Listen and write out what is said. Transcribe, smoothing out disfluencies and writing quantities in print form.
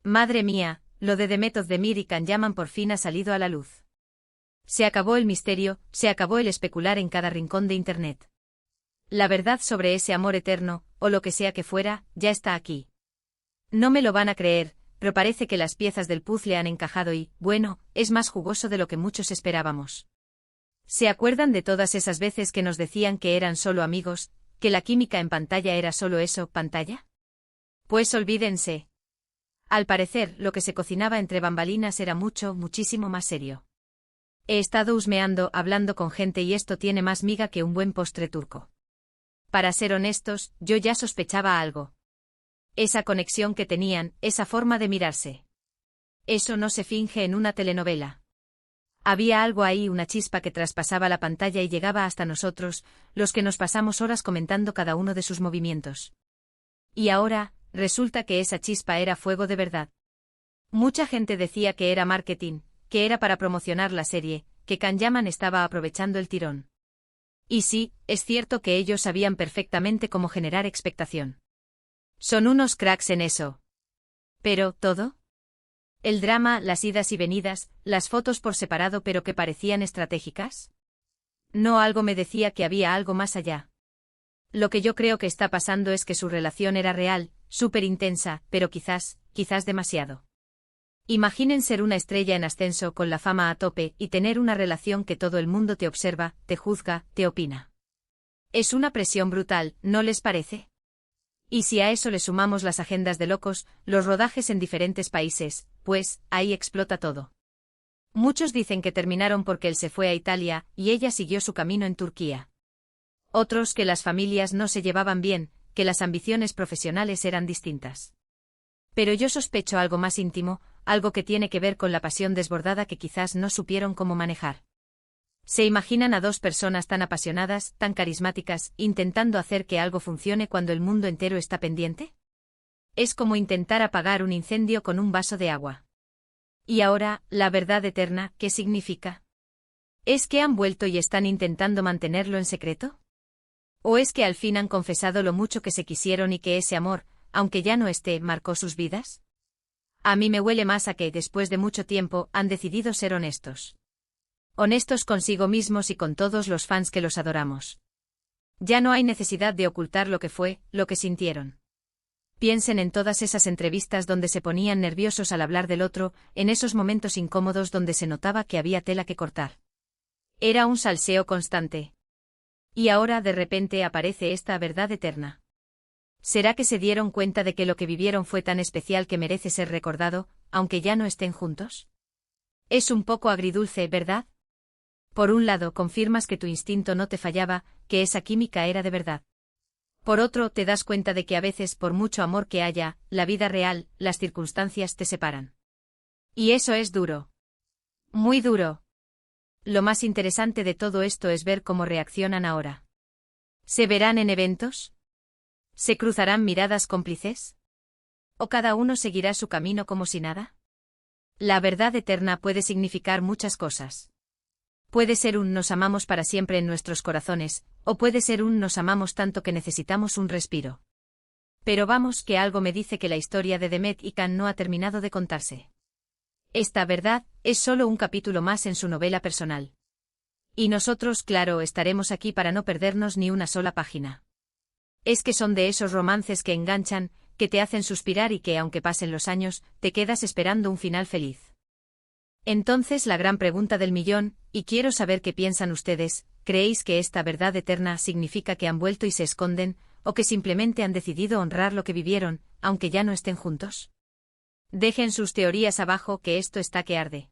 Madre mía, lo de Demet Özdemir y Can Yaman por fin ha salido a la luz. Se acabó el misterio, se acabó el especular en cada rincón de Internet. La verdad sobre ese amor eterno, o lo que sea que fuera, ya está aquí. No me lo van a creer, pero parece que las piezas del puzzle han encajado y, bueno, es más jugoso de lo que muchos esperábamos. ¿Se acuerdan de todas esas veces que nos decían que eran solo amigos, que la química en pantalla era solo eso, pantalla? Pues olvídense. Al parecer, lo que se cocinaba entre bambalinas era muchísimo más serio. He estado husmeando, hablando con gente y esto tiene más miga que un buen postre turco. Para ser honestos, yo ya sospechaba algo. Esa conexión que tenían, esa forma de mirarse. Eso no se finge en una telenovela. Había algo ahí, una chispa que traspasaba la pantalla y llegaba hasta nosotros, los que nos pasamos horas comentando cada uno de sus movimientos. Y ahora, resulta que esa chispa era fuego de verdad. Mucha gente decía que era marketing, que era para promocionar la serie, que Can Yaman estaba aprovechando el tirón. Y sí, es cierto que ellos sabían perfectamente cómo generar expectación. Son unos cracks en eso. Pero, ¿todo? El drama, las idas y venidas, las fotos por separado pero que parecían estratégicas. No, algo me decía que había algo más allá. Lo que yo creo que está pasando es que su relación era real, súper intensa, pero quizás demasiado. Imaginen ser una estrella en ascenso con la fama a tope y tener una relación que todo el mundo te observa, te juzga, te opina. Es una presión brutal, ¿no les parece? Y si a eso le sumamos las agendas de locos, los rodajes en diferentes países, pues, ahí explota todo. Muchos dicen que terminaron porque él se fue a Italia y ella siguió su camino en Turquía. Otros que las familias no se llevaban bien, que las ambiciones profesionales eran distintas. Pero yo sospecho algo más íntimo, algo que tiene que ver con la pasión desbordada que quizás no supieron cómo manejar. ¿Se imaginan a dos personas tan apasionadas, tan carismáticas, intentando hacer que algo funcione cuando el mundo entero está pendiente? Es como intentar apagar un incendio con un vaso de agua. Y ahora, la verdad eterna, ¿qué significa? ¿Es que han vuelto y están intentando mantenerlo en secreto? ¿O es que al fin han confesado lo mucho que se quisieron y que ese amor, aunque ya no esté, marcó sus vidas? A mí me huele más a que, después de mucho tiempo, han decidido ser honestos. Honestos consigo mismos y con todos los fans que los adoramos. Ya no hay necesidad de ocultar lo que fue, lo que sintieron. Piensen en todas esas entrevistas donde se ponían nerviosos al hablar del otro, en esos momentos incómodos donde se notaba que había tela que cortar. Era un salseo constante. Y ahora de repente aparece esta verdad eterna. ¿Será que se dieron cuenta de que lo que vivieron fue tan especial que merece ser recordado, aunque ya no estén juntos? Es un poco agridulce, ¿verdad? Por un lado, confirmas que tu instinto no te fallaba, que esa química era de verdad. Por otro, te das cuenta de que a veces, por mucho amor que haya, la vida real, las circunstancias te separan. Y eso es duro. Muy duro. Lo más interesante de todo esto es ver cómo reaccionan ahora. ¿Se verán en eventos? ¿Se cruzarán miradas cómplices? ¿O cada uno seguirá su camino como si nada? La verdad eterna puede significar muchas cosas. Puede ser un nos amamos para siempre en nuestros corazones, o puede ser un nos amamos tanto que necesitamos un respiro. Pero vamos, que algo me dice que la historia de Demet y Can no ha terminado de contarse. Esta verdad es solo un capítulo más en su novela personal. Y nosotros, claro, estaremos aquí para no perdernos ni una sola página. Es que son de esos romances que enganchan, que te hacen suspirar y que, aunque pasen los años, te quedas esperando un final feliz. Entonces la gran pregunta del millón, y quiero saber qué piensan ustedes, ¿creéis que esta verdad eterna significa que han vuelto y se esconden, o que simplemente han decidido honrar lo que vivieron, aunque ya no estén juntos? Dejen sus teorías abajo, que esto está que arde.